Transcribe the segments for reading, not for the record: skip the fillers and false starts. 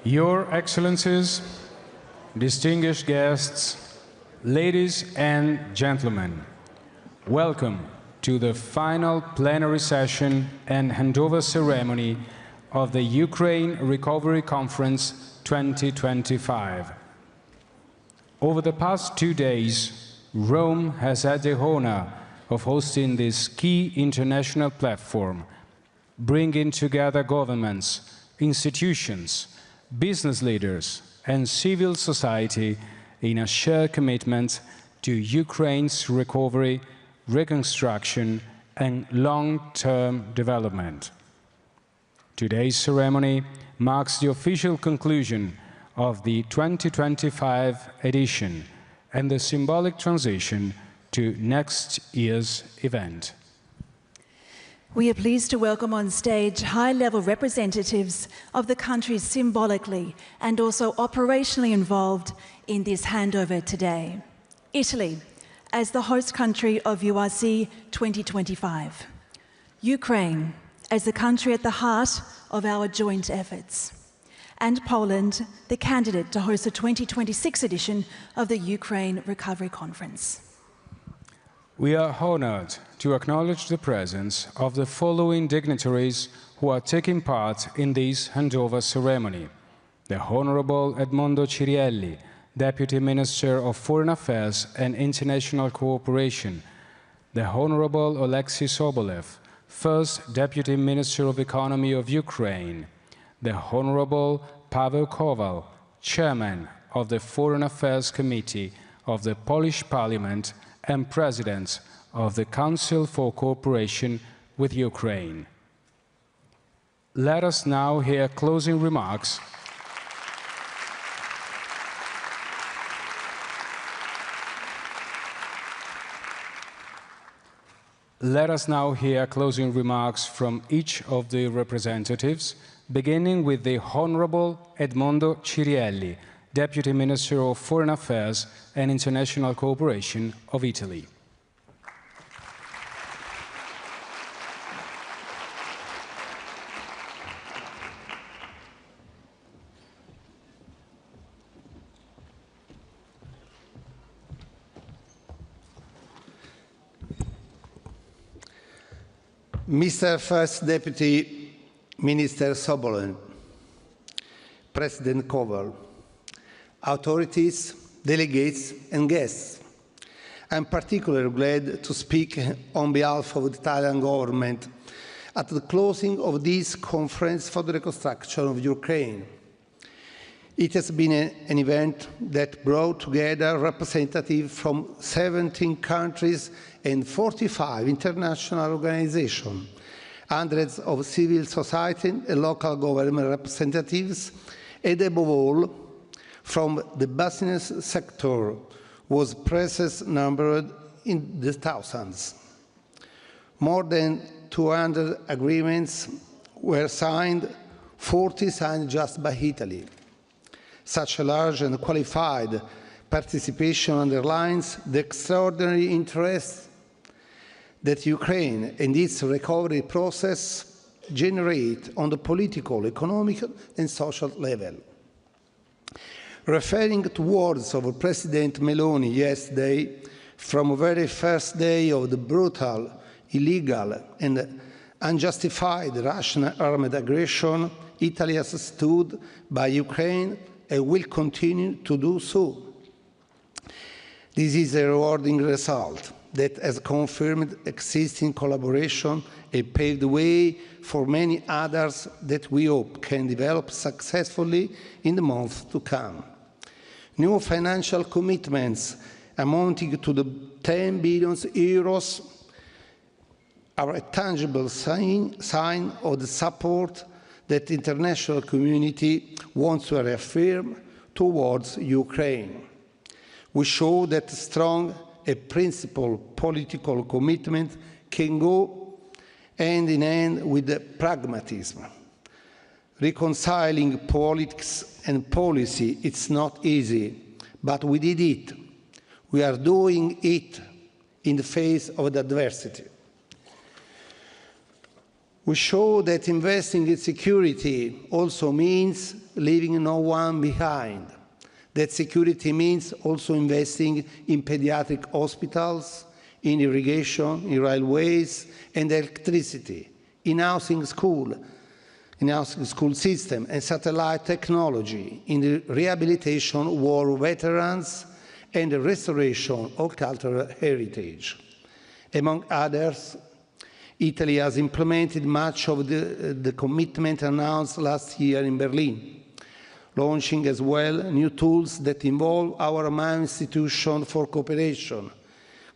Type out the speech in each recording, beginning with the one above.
Your Excellencies, distinguished guests, ladies and gentlemen, welcome to the final plenary session and handover ceremony of the Ukraine Recovery Conference 2025. Over the past 2 days, Rome has had the honor of hosting this key international platform, bringing together governments, institutions, business leaders, and civil society in a shared commitment to Ukraine's recovery, reconstruction, and long-term development. Today's ceremony marks the official conclusion of the 2025 edition and the symbolic transition to next year's event. We are pleased to welcome on stage high-level representatives of the countries symbolically and also operationally involved in this handover today. Italy, as the host country of URC 2025. Ukraine, as the country at the heart of our joint efforts. And Poland, the candidate to host the 2026 edition of the Ukraine Recovery Conference. We are honored to acknowledge the presence of the following dignitaries who are taking part in this handover ceremony. The Honorable Edmondo Cirielli, Deputy Minister of Foreign Affairs and International Cooperation. The Honorable Oleksiy Sobolev, First Deputy Minister of Economy of Ukraine. The Honorable Paweł Kowal, Chairman of the Foreign Affairs Committee of the Polish Parliament and President of the Council for Cooperation with Ukraine. Let us now hear closing remarks from each of the representatives, beginning with the Honorable Edmondo Cirielli, Deputy Minister of Foreign Affairs and International Cooperation of Italy. Mr. First Deputy Minister Sobolev, President Kowal, authorities, delegates, and guests, I'm particularly glad to speak on behalf of the Italian government at the closing of this conference for the reconstruction of Ukraine. It has been an event that brought together representatives from 17 countries and 45 international organizations, hundreds of civil society and local government representatives, and above all, from the business sector, whose presence numbered in the thousands. More than 200 agreements were signed, 40 signed just by Italy. Such a large and qualified participation underlines the extraordinary interest that Ukraine and its recovery process generate on the political, economic, and social level. Referring to words of President Meloni yesterday, from the very first day of the brutal, illegal, and unjustified Russian armed aggression, Italy has stood by Ukraine and will continue to do so. This is a rewarding result that has confirmed existing collaboration and paved the way for many others that we hope can develop successfully in the months to come. New financial commitments amounting to the 10 billion euros are a tangible sign of the support that the international community wants to reaffirm towards Ukraine. We show that strong and principled political commitment can go hand in hand with the pragmatism. Reconciling politics and policy, it's not easy, but we did it. We are doing it in the face of the adversity. We show that investing in security also means leaving no one behind. That security means also investing in pediatric hospitals, in irrigation, in railways and electricity, in housing school system and satellite technology, in the rehabilitation of war veterans and the restoration of cultural heritage. Among others, Italy has implemented much of the commitment announced last year in Berlin, launching as well new tools that involve our main institution for cooperation,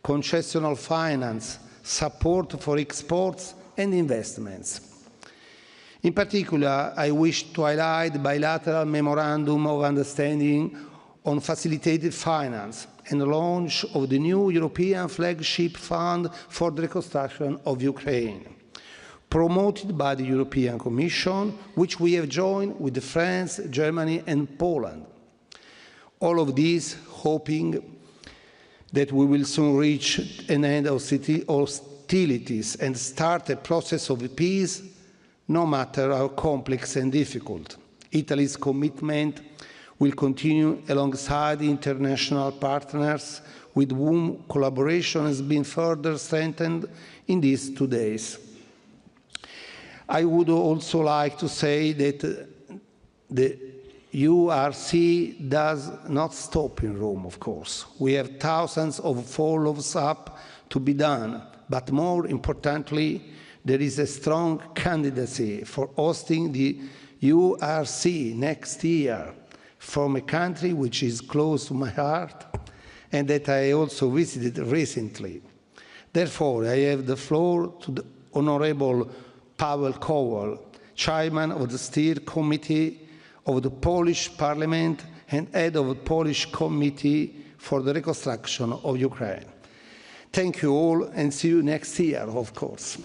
concessional finance, support for exports and investments. In particular, I wish to highlight the bilateral memorandum of understanding on facilitated finance and the launch of the new European flagship fund for the reconstruction of Ukraine, promoted by the European Commission, which we have joined with France, Germany and Poland. All of this hoping that we will soon reach an end of hostilities and start a process of peace, no matter how complex and difficult. Italy's commitment will continue alongside international partners with whom collaboration has been further strengthened in these 2 days. I would also like to say that the URC does not stop in Rome, of course. We have thousands of follow-ups to be done, but more importantly, there is a strong candidacy for hosting the URC next year from a country which is close to my heart and that I also visited recently. Therefore, I have the floor to the Honorable Paweł Kowal, Chairman of the Steering Committee of the Polish Parliament and head of the Polish Committee for the Reconstruction of Ukraine. Thank you all and see you next year, of course.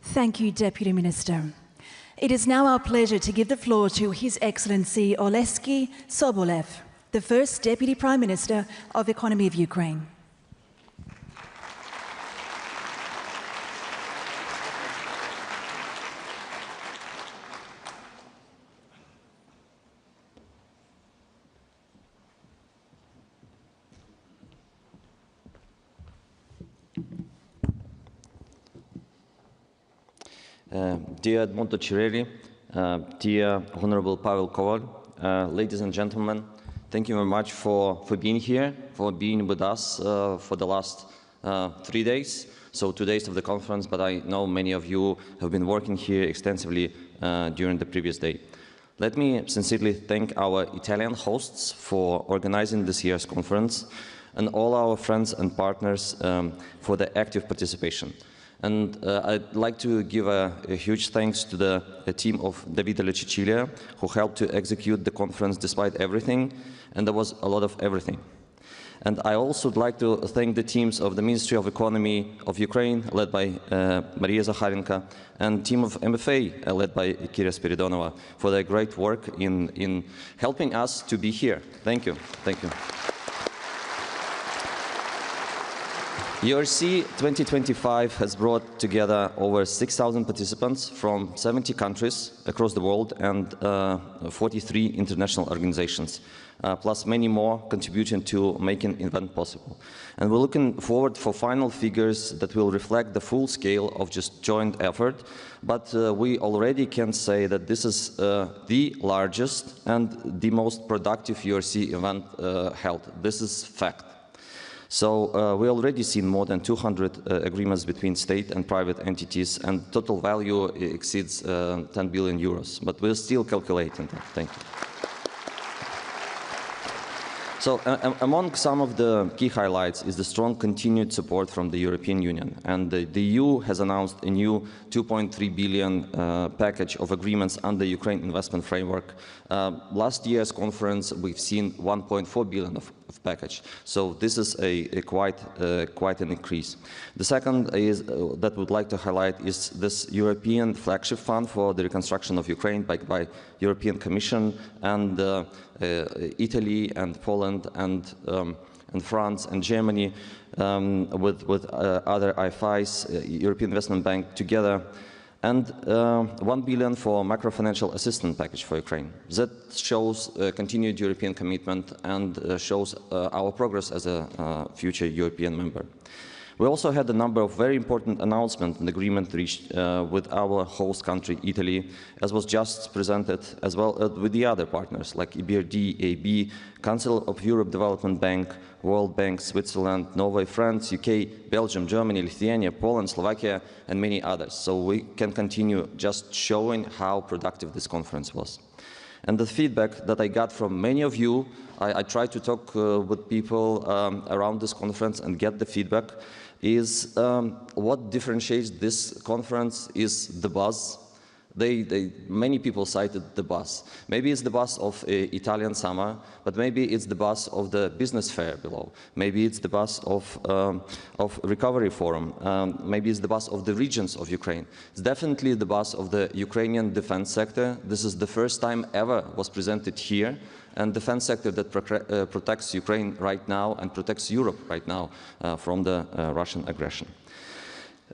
Thank you, Deputy Minister. It is now our pleasure to give the floor to His Excellency Oleksiy Sobolev, the first Deputy Prime Minister of the Economy of Ukraine. Dear Edmondo Cirelli, dear Honorable Paweł Kowal, ladies and gentlemen, thank you very much for being here, for being with us for the last 3 days. So 2 days of the conference, but I know many of you have been working here extensively during the previous day. Let me sincerely thank our Italian hosts for organizing this year's conference and all our friends and partners for the active participation. And I'd like to give a huge thanks to the team of Davide Cecilia, who helped to execute the conference despite everything, and there was a lot of everything. And I also would like to thank the teams of the Ministry of Economy of Ukraine, led by Maria Zakharenko, and team of MFA, led by Kira Spiridonova, for their great work in helping us to be here. Thank you. Thank you. URC 2025 has brought together over 6,000 participants from 70 countries across the world and 43 international organizations, plus many more contributing to making the event possible. And we're looking forward for final figures that will reflect the full scale of just joint effort, but we already can say that this is the largest and the most productive URC event held. This is fact. So we already seen more than 200 agreements between state and private entities, and total value exceeds 10 billion euros. But we're still calculating that. Thank you. So among some of the key highlights is the strong continued support from the European Union. And the EU has announced a new 2.3 billion package of agreements under the Ukraine investment framework. Last year's conference, we've seen 1.4 billion of package. So this is quite an increase. The second is that we'd like to highlight is this European flagship fund for the reconstruction of Ukraine by European Commission and Italy and Poland and France and Germany with other IFIs, European Investment Bank together, and 1 billion for macro-financial assistance package for Ukraine. That shows continued European commitment and shows our progress as a future European member. We also had a number of very important announcements and agreements reached with our host country, Italy, as was just presented, as well with the other partners like EBRD, EIB, Council of Europe Development Bank, World Bank, Switzerland, Norway, France, UK, Belgium, Germany, Lithuania, Poland, Slovakia, and many others. So we can continue just showing how productive this conference was. And the feedback that I got from many of you, I tried to talk with people around this conference and get the feedback, is what differentiates this conference is the buzz. Many people cited the buzz. Maybe it's the buzz of Italian summer, but maybe it's the buzz of the business fair below. Maybe it's the buzz of Recovery Forum. Maybe it's the buzz of the regions of Ukraine. It's definitely the buzz of the Ukrainian defense sector. This is the first time ever was presented here, and defense sector that protects Ukraine right now and protects Europe right now from the Russian aggression.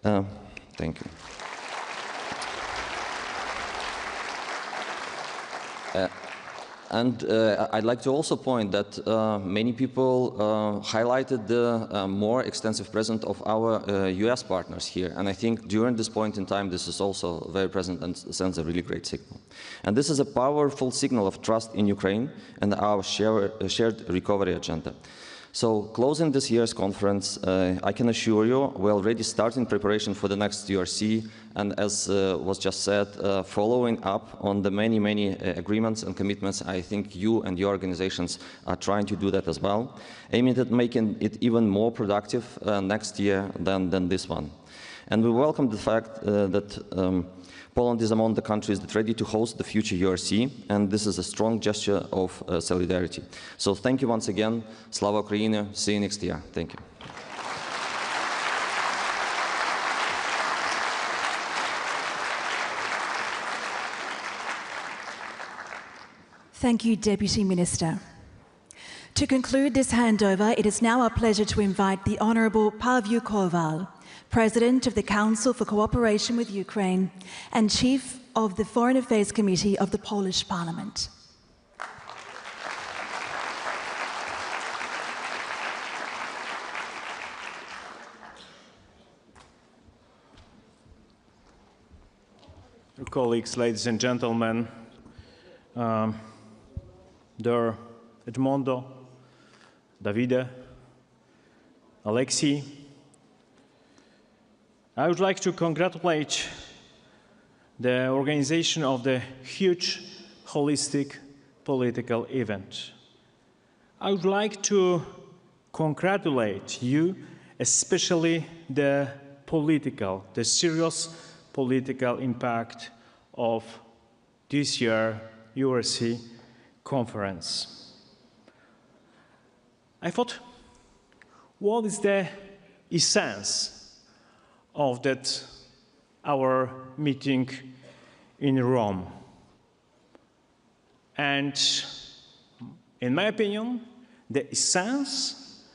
Thank you. I'd like to also point that many people highlighted the more extensive presence of our US partners here. And I think during this point in time, this is also very present and sends a really great signal. And this is a powerful signal of trust in Ukraine and our shared recovery agenda. So, closing this year's conference, I can assure you we're already starting preparation for the next URC, and as was just said, following up on the many agreements and commitments. I think you and your organizations are trying to do that as well, aiming at making it even more productive next year than this one. And we welcome the fact that Poland is among the countries that are ready to host the future URC, and this is a strong gesture of solidarity. So thank you once again. Slava Ukraini. See you next year. Thank you. Thank you, Deputy Minister. To conclude this handover, it is now our pleasure to invite the Honourable Paweł Kowal, President of the Council for Cooperation with Ukraine and Chief of the Foreign Affairs Committee of the Polish Parliament. Colleagues, ladies and gentlemen, dear Edmondo, Davide, Alexei, I would like to congratulate the organization of the huge holistic political event. I would like to congratulate you, especially the serious political impact of this year's URC conference. I thought, what is the essence of that our meeting in Rome? And in my opinion, the essence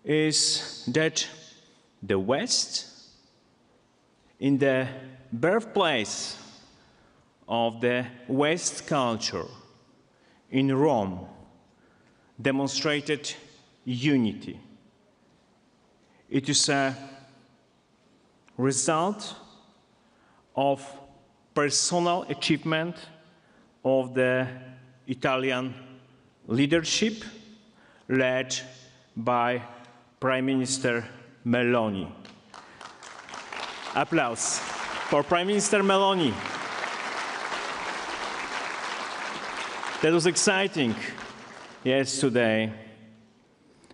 is that the West, in the birthplace of the West culture in Rome, demonstrated unity. It is a result of personal achievement of the Italian leadership led by Prime Minister Melaoni. Applause for Prime Minister Melaoni. That was exciting yesterday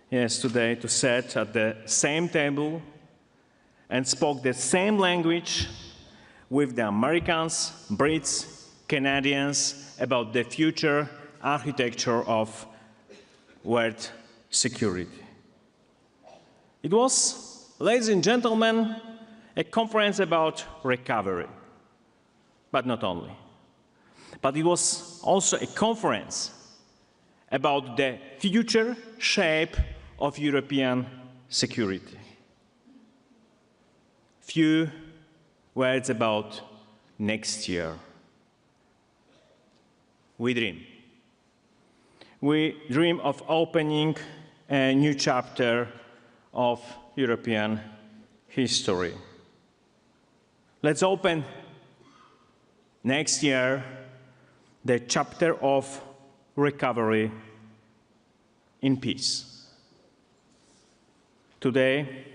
to sit at the same table and spoke the same language with the Americans, Brits, Canadians about the future architecture of world security. It was, ladies and gentlemen, a conference about recovery, but not only. But it was also a conference about the future shape of European security. Few words about next year. We dream. We dream of opening a new chapter of European history. Let's open next year the chapter of recovery in peace. Today,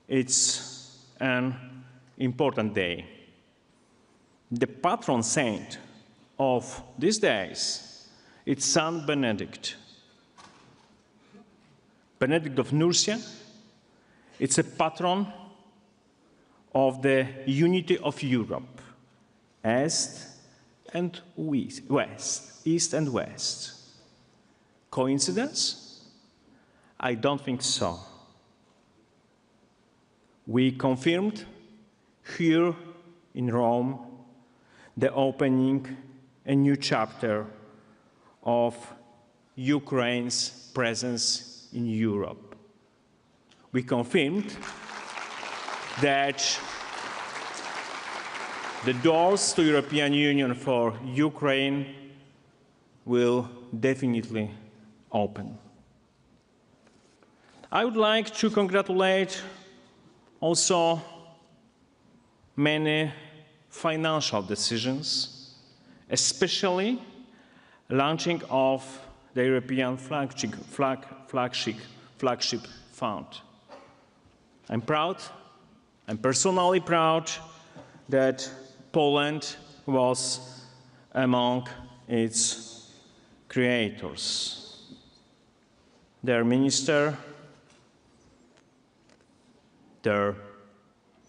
it's an important day. The patron saint of these days is Saint Benedict. Benedict of Nursia, it's a patron of the unity of Europe, East and West, East and West. Coincidence? I don't think so. We confirmed here in Rome the opening a new chapter of Ukraine's presence in Europe. We confirmed that the doors to European Union for Ukraine will definitely open. I would like to congratulate also many financial decisions, especially launching of the European flagship fund. I'm proud, I'm personally proud that Poland was among its creators. Their minister, their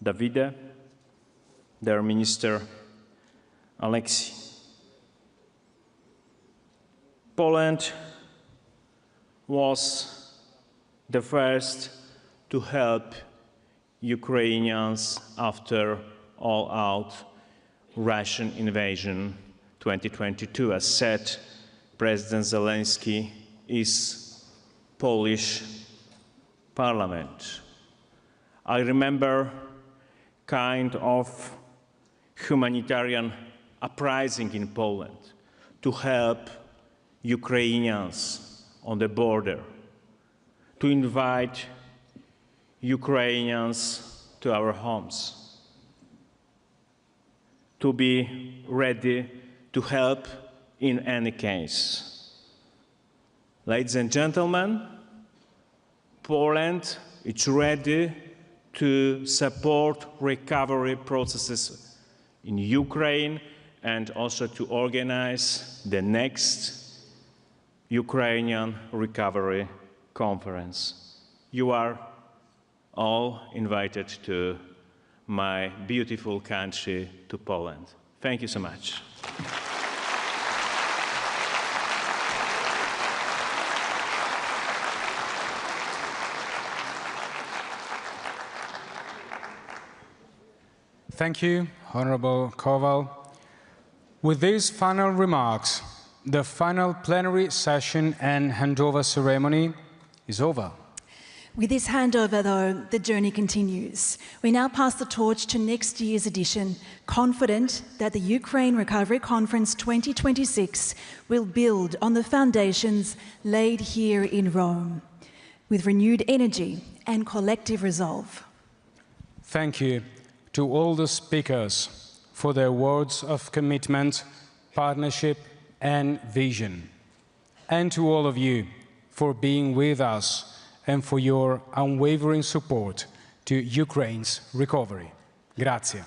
Davide, their minister Alexei. Poland was the first to help Ukrainians after all-out Russian invasion 2022. As said, President Zelensky is Polish parliament. I remember kind of humanitarian uprising in Poland to help Ukrainians on the border, to invite Ukrainians to our homes, to be ready to help in any case. Ladies and gentlemen, Poland is ready to support recovery processes in Ukraine and also to organize the next Ukrainian Recovery Conference. You are all invited to my beautiful country, to Poland. Thank you so much. Thank you, Honorable Kowal. With these final remarks, the final plenary session and handover ceremony is over. With this handover, though, the journey continues. We now pass the torch to next year's edition, confident that the Ukraine Recovery Conference 2026 will build on the foundations laid here in Rome, with renewed energy and collective resolve. Thank you to all the speakers for their words of commitment, partnership, and vision, and to all of you for being with us and for your unwavering support to Ukraine's recovery. Grazie.